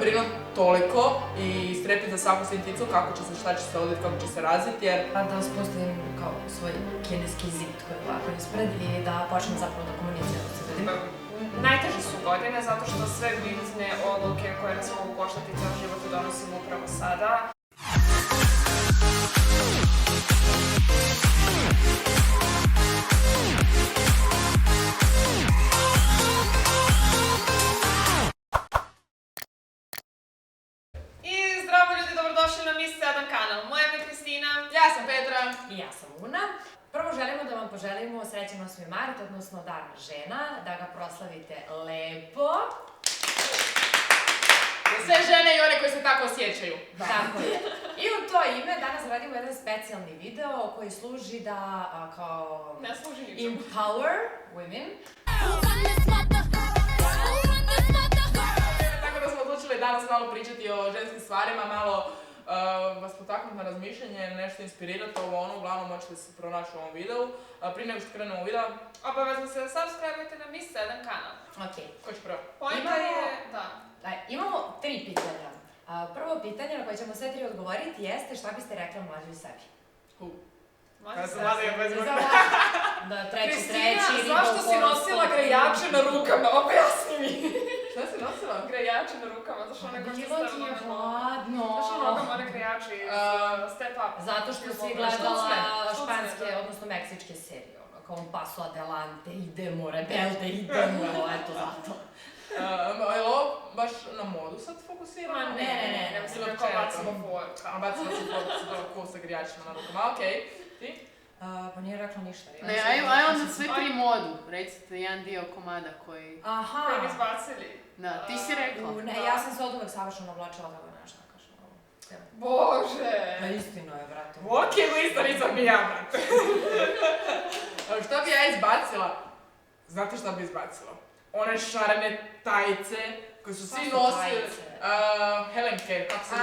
brinut toliko i strepiti za svaku sitnicu kako će se, šta će se odviti, kako će se razviti, jer... Da uspostavim kao svoj kineski zid koji je ovako ispred i da počnem zapravo da komuniciram sa ljudima. Najteže su godine zato što sve bitne odluke koje nas mogu koštati ceo život donosimo upravo sada. Ja sam Petra. I ja sam Una. Prvo želimo da vam poželimo srećan 8. mart, odnosno Dan žena, da ga proslavite lepo. Za sve žene i one koji se tako osjećaju. Tako je. I u to ime danas radimo jedan specijalni video koji služi da kao... Ne služi ničemu. Empower women. Tako da smo odlučili danas malo pričati o ženskim stvarima, malo vas potaknuti na razmišljanje, nešto inspirirati ovo ono, uglavnom možete se pronaći u ovom videu. Prije nego što krenemo u video, obavezno se subscribe-ujte na Miss 7 kanal. Okej. Ko će prvo? Pojenta je, da. Imamo 3 pitanja. Prvo pitanje na koje ćemo sve 3 odgovoriti jeste šta biste rekli mlađoj sebi? Kada sam mlada je bez godina. Da, treći, Kristina, zašto si nosila grejače na rukama? Objasni mi. Šta si nosila? Grejače na rukama, zašto one ko Bilo ti je hladno. Zašto nogama one grejače iz Step Up? Zato što si gledala španske, odnosno meksičke serije, ono, kao un paso adelante, idemo, rebelde, idemo, eto zato. Je li ovo baš na modu sad fokusirano? Ne, mislim da kao bacimo for. Bacimo se for, ko sa grijačima na rukama, okej. Ti? Pa nije rekla ništa. Ne, aj onda sve 3 modu, recite jedan dio komada koji... Aha. Koji bi izbacili. Da, ti si rekla. Ne, ja sam se od uvek savršeno oblačila tako nešto da kažem. Bože! Pa istino je, brate. Okej, isto nisam i ja, brate. Šta bi ja izbacila? Znate šta bi izbacila? One šarene tajice koje su svi nosili... Helenke, kako se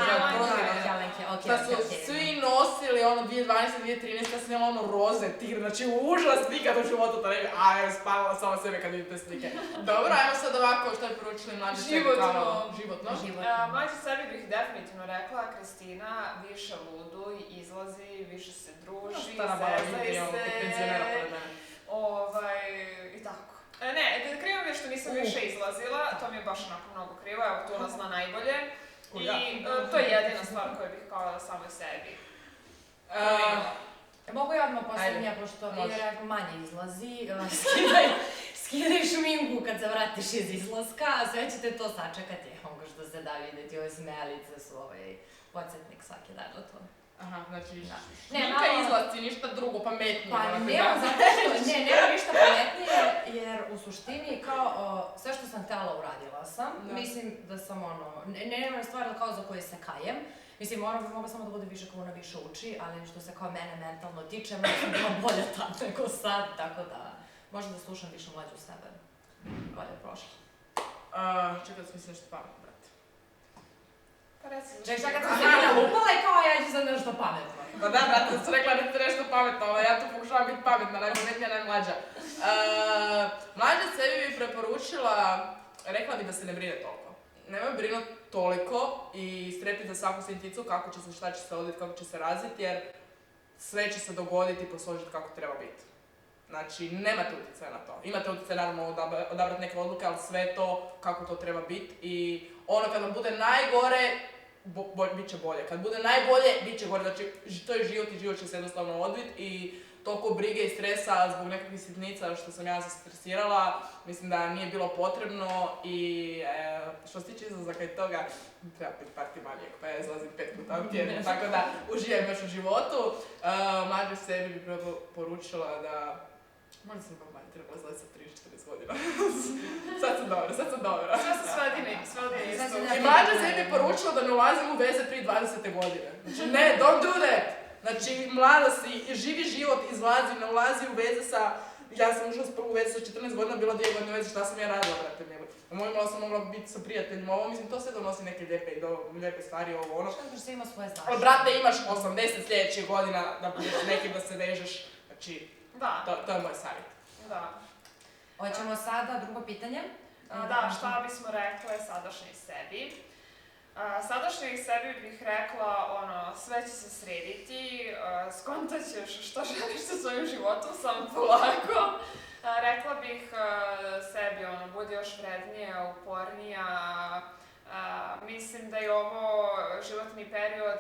Helenke, okej. Da su svi nosili ono 2012. 2013. Ja sam imala ono roze tigre, znači užas nikad u životu to ne bi, ja spavala sama sebe kad vidim te slike. Dobro, ajmo sad ovako, što je poručili mlađe sebi kao životno? Mlađe sebi bih definitivno rekla, Kristina, više luduj, izlazi, više se druži, zezaj se, i tako. Ne, da krivo mi je što nisam više izlazila, to mi je baš onako mnogo krivo, evo tu ona zna najbolje. I to je jedina stvar koju bih kao samoj sebi. Mogu ja odmah posljednja, pošto jer manje izlazi, skidaj šminku kad se vratiš iz izlaska, a sve ćete to sačekati, ono što se da vidjeti, ove smelice su podsjetnik svaki dan o to. Aha, znači šminka izlasci, ništa drugo, pametnije. Pa nema, zato što nema ništa pametnije, jer u suštini kao sve što sam htjela uradila sam, mislim da sam nema stvari kao za koje se kajem. Mislim, bi mogla samo da bude više kao ona više uči, ali što se kao mene mentalno tiče, možda sam bila bolja tad nego sad, tako da možda da slušam više mlađu sebe. Bolje je prošlo. Čekaj da smislim nešto pametno, brate. Pa recimo... Čekaj, kad sam se nalupala i kao ja ću sad nešto pametno. Pa da, brate, da su rekla da ti nešto pametno, ali ja tu pokušavam biti pametna, najpametnija, najmlađa. Mlađa sebi bi preporučila, rekla bi da se ne brine toliko. Nemoj brinut toliko i strepiti za svaku sitnicu kako će se, šta će se odviti, kako će se razviti, jer sve će se dogoditi i posložiti kako treba biti. Znači, nemate utjecaja na to. Imate utjecaj naravno odabrati neke odluke, ali sve to kako to treba biti i ono kad vam bude najgore, bit će bolje. Kad bude najbolje, bit će gore. Znači, to je život i život će se jednostavno odviti i toliko brige i stresa zbog nekakvih sitnica što sam ja se stresirala, mislim da nije bilo potrebno i što se tiče izlazaka i toga, treba biti party manijak, pa ja izlazim 5 puta u tjednu, tako da uživam još u životu. Mlađe sebi bi poručila da možda sam pa manje trebala izlaziti sa 30-40 godina. Sad sam dobra. Sve se svedi isto. I mlađe sebi poručila da ne ulazim u veze prije 20. godine. Znači ne, don't do that! Znači, mlada si, živi život, izlazi, ne ulazi u veze sa... Ja sam ušla s prvu vezu sa 14 godina, bila 2 godine veze, šta sam ja radila, brate mili. Mojima sam mogla biti sa prijateljima, ovo mislim, to sve donosi neke lijepe stvari, ovo ono. Što znaš da ima svoje značenje? Ali brate, imaš 80 sljedećih godina da budeš s nekim da se vežeš, znači, to je moj savjet. Da. Hoćemo sada drugo pitanje. Da, šta bismo rekle sadašnjoj sebi? Sadašnjoj sebi bih rekla, sve će se srediti, skontat ćeš šta želiš sa svojim životom, samo polako. Rekla bih sebi, budi još vrednija, upornija. Mislim da je ovo životni period,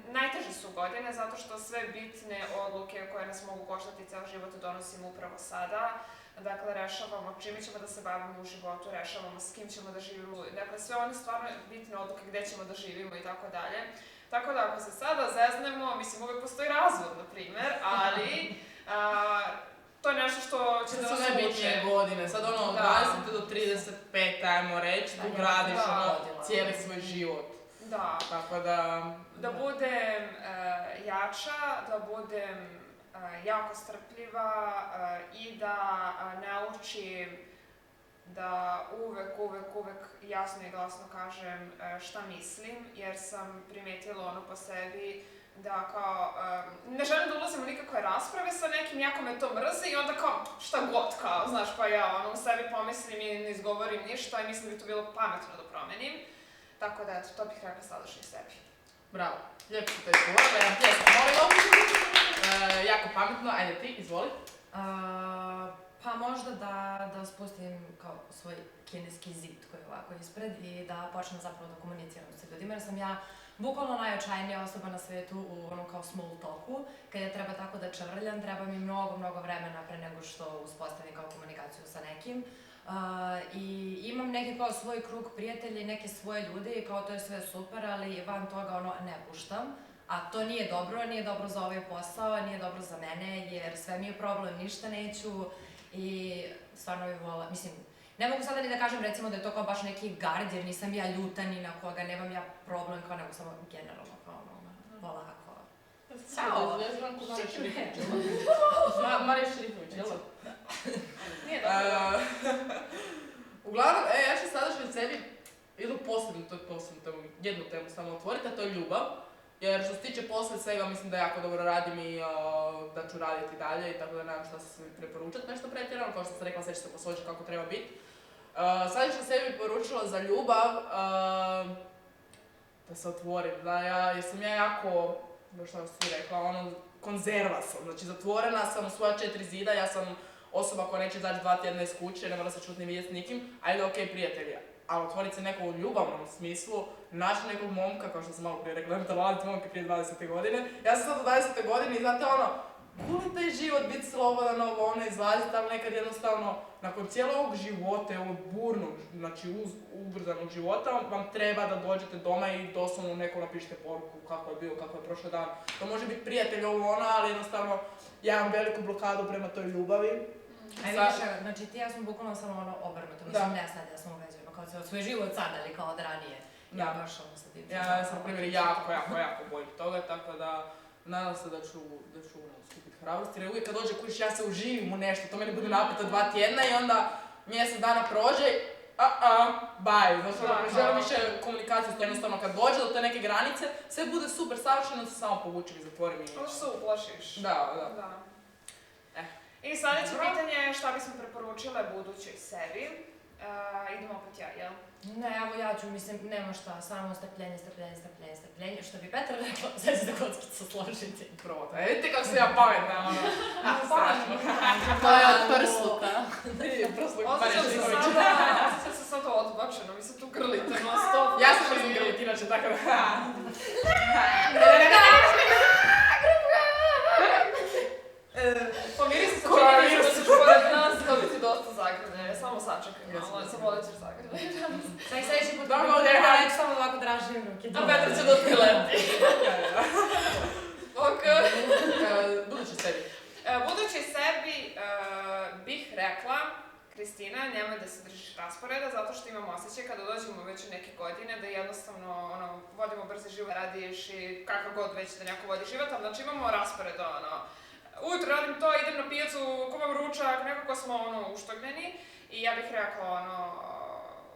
najteže su godine, zato što sve bitne odluke koje nas mogu koštati ceo život donosimo upravo sada. Dakle, rešavamo čime ćemo da se bavimo u životu, rešavamo s kim ćemo da živimo, dakle, sve one stvarno bitne odluke gde ćemo da živimo i tako dalje. Tako da, ako se sada zeznemo, mislim, uvek postoji razvod, na primer, ali to je nešto što će da nas uče. Sad su najbitnije godine, sad od 20 do 35, ajmo reći, tu gradiš cijeli svoj život. Da. Tako da... Da budem jača, da budem jako strpljiva i da naučim da uvek jasno i glasno kažem šta mislim, jer sam primetila po sebi da kao, ne želim da ulazim u nikakve rasprave sa nekim, jako me to mrzi i onda kao, šta god kao, znaš, pa ja u sebi pomislim i ne izgovorim ništa i mislim da bi to bilo pametno da promenim. Tako da, eto, to bih rekla sadašnjoj sebi. Bravo, lijepo si to izgovorila, ja ti jesam molila. Jako pametno, ajde ti, izvoli. Pa možda da spustim kao svoj kineski zid koji je ovako ispred i da počnem zapravo da komuniciram sa ljudima, jer sam ja bukvalno najočajnija osoba na svetu u onom kao small talku. Kad ja treba tako da čavrljam, treba mi mnogo vremena pre nego što uspostavim kao komunikaciju sa nekim. I imam neki kao svoj krug prijatelja i neke svoje ljude i kao to je sve super, ali van toga ne puštam. A to nije dobro za ovaj posao, nije dobro za mene, jer sve mi je problem, ništa neću i stvarno bih volila, mislim, ne mogu sada ni da kažem recimo da je to kao baš neki gard, jer nisam ja ljuta ni na koga, nemam ja problem kao nego samo generalno kao polako. Ćao! Ja znam ko Marija Šerifović, Marija Šerifović, jel' da? Nije dobro. Uglavnom, ja ću sadašnjoj sebi jednu posebnu temu, jednu temu samo otvoriti, a to je ljubav. Jer što se tiče posle svega, mislim da jako dobro radim i da ću raditi dalje i tako da nemam šta se preporučati nešto pretjerano, kao što sam rekla, sve će se posložiti kako treba biti. Sad ću sebi poručila za ljubav, da se otvorim, jer sam ja jako, što sam svi rekla, konzerva sam, znači zatvorena sam u svoja 4 zida, ja sam osoba koja neće izaći 2 tjedna iz kuće, ne mora se čuti ni vidjeti s nikim, ajde okej, prijatelji. Ali otvoriti se neko u ljubavnom smislu, naći nekog momka, kao što sam malo prije rekla, nemojte laditi momka prije 20. godine. Ja sam sad u 20. godini i znate guli taj život, biti slobodan, izlaziti, ali nekad jednostavno, nakon cijelog ovog života, ovog burnog, znači ubrzanog života, vam treba da dođete doma i doslovno neko napišete poruku kako je bio, kako je prošao dan. To može biti prijatelj ali jednostavno ja imam veliku blokadu prema toj ljubavi. Znači ti ja sam bukvalno samo obrnuto, mislim ne sad, ja sam uvezujemo kao svoj život sad, ali kao od ranije. Ja baš sa tim. Ja sam primjer jako bojim toga, tako da nadam se da ću skupiti hrabrosti, jer uvijek kad dođe kući ja se uživim u nešto, to meni bude napeta 2 tjedna i onda mjesec dana prođe, bye, znači ne želim više komunikaciju, jednostavno kad dođe do te neke granice, sve bude super savršeno, se samo povučem i zatvorim i... Ono se uplašiš. Da. I sljedeće pitanje je šta bismo preporučile budućoj sebi. Idemo opet ja, jel? Ne, evo ja ću, mislim, nema šta, samo strpljenje, što bi Petra rekla, sad će da kockicu složiti. Prvo, vidite kako sam ja pametna, strašno. To je od prsluka. Osjećam se sad odbačeno, mi se tu grlite na stop. Ja sam mrzim grlit, inače tako da... Pomiri se sa činjenicom da ćeš pored nas dobiti dosta zagrade, samo sačekaj malo, sa vodećeš zagrade. Sad i sljedeći put ja neću samo ovako dražim ruke. A Petar će da prileti. Budući sebi. Budući sebi bih rekla, Kristina, nemoj da se držiš rasporeda, zato što imam osjećaj kada dođemo već u neke godine da jednostavno vodimo brzi život, radiš i kakav god već da neko vodi život, ali znači imamo raspored, ujutro radim to, idem na pijacu, kuvam ručak, nekako smo uštogljeni i ja bih rekla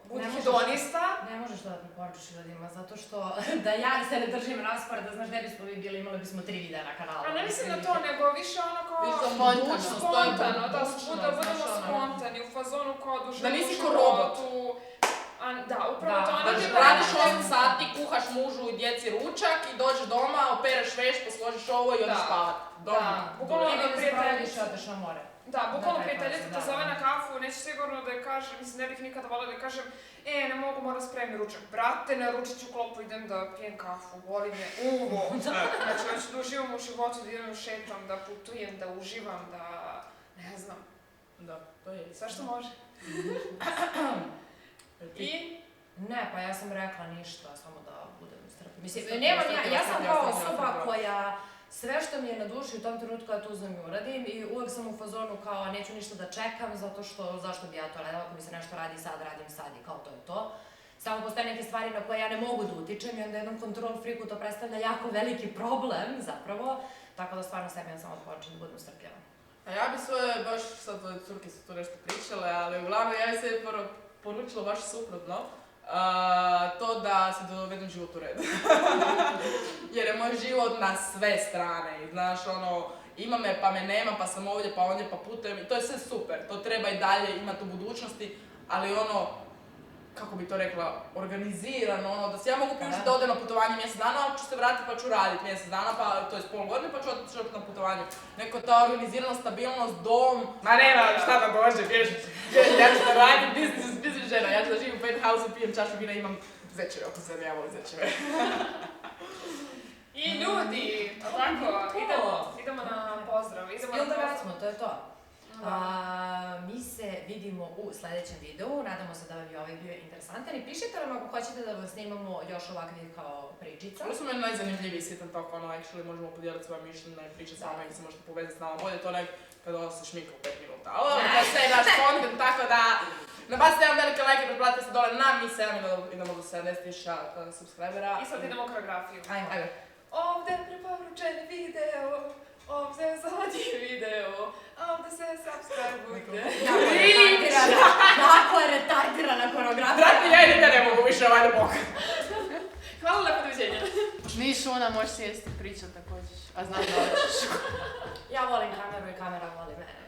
budi hedonista. Ne možeš to da preporučiš ljudima, zato što da ja se ne držim rasporeda, znaš gde bismo vi bili, imali bismo 3 videa na kanalu. A ne mislim na to, nego više kao... Spontano, da budemo spontani, u fazonu kao dužemo da nisi ko robot. Da, upravo to. Znači, radiš 8 sati, kuhaš mužu i djeci ručak i dođeš doma, opereš veš, posložiš ovo i odeš spavat. Da, bukvalno prijateljica odeš na more. Da, bukvalno prijateljica te zove na kafu, neće sigurno da je kažem, mislim, ne bih nikada volila da je kažem ne mogu, moram spremiti ručak. Brate, naručit ću klopu, idem da pijem kafu, boli me uvo. Znači, da uživam u životu, da idem šetam, da putujem, da uživam, da... ne znam. Da, to je. Sve što može. I? Ne, pa ja sam rekla ništa, samo da budem strpljiva. Mislim, ja sam kao osoba koja sve što mi je na duši u tom trenutku ja to uzmem i uradim i uvek sam u fazonu kao neću ništa da čekam zato što zašto bi ja to radila, ako mi se nešto radi sad, radim sad i kao to je to. Samo postoje neke stvari na koje ja ne mogu da utičem i onda jednom control freaku to predstavlja jako veliki problem zapravo, tako da stvarno sebi ja samo počnem da budem strpljiva. A ja bi svoje, baš sad tvoje curke su tu nešto pričale, ali uglavnom ja bi se poručila baš suprotno. To da se dovedem život u redu. Jer je moj život na sve strane. I znaš, ima me pa me nema, pa sam ovdje pa ondje pa putujem i to je sve super. To treba i dalje imati u budućnosti, ali kako bi to rekla, organizirano, da si ja mogu priuštiti da odem na putovanje mjesec dana, ali ću se vratiti pa ću raditi mjesec dana, to je pol godine pa ću otići na putovanje. Neko ta organiziranost, stabilnost, dom, ma nema šta da dođe, ja ću da radim, business žena, ja ću da živim u penthouse, pijem čašu vina, imam zečeve, ako se ja volim zečeve. I ljudi, tako, idemo na pozdrav, idemo na pozdrav. To je to. Mi se vidimo u sljedećem videu, nadamo se da vam je ovaj bio interesantan i pišite nam ako hoćete da vas snimamo još ovakvih kao pričica. Ovo su meni najzanimljiviji sitan talk, actually možemo podijeliti svoje mišljenje i pričati s vama i se možete povezati s nama bolje, to nek kada se šmika u 5 minuta. Ali to je sve naš content, tako da nabacite jedan velike like i pretplatite se dole na mi 7 idemo do 70.000 subscribera. I sad idemo koreografiju. Ajde. Ovdje preporučeni video, ovdje zadnji video, ovdje se subscribe-ujte. Tako je retardirana koreografija. Dragi, ja i nikad ne mogu više, vajde bok. Hvala lepo, doviđenja. Niš, ona možeš sjesti pričat također, a znam da hoćeš. Ja volim kameru i kamera voli mene.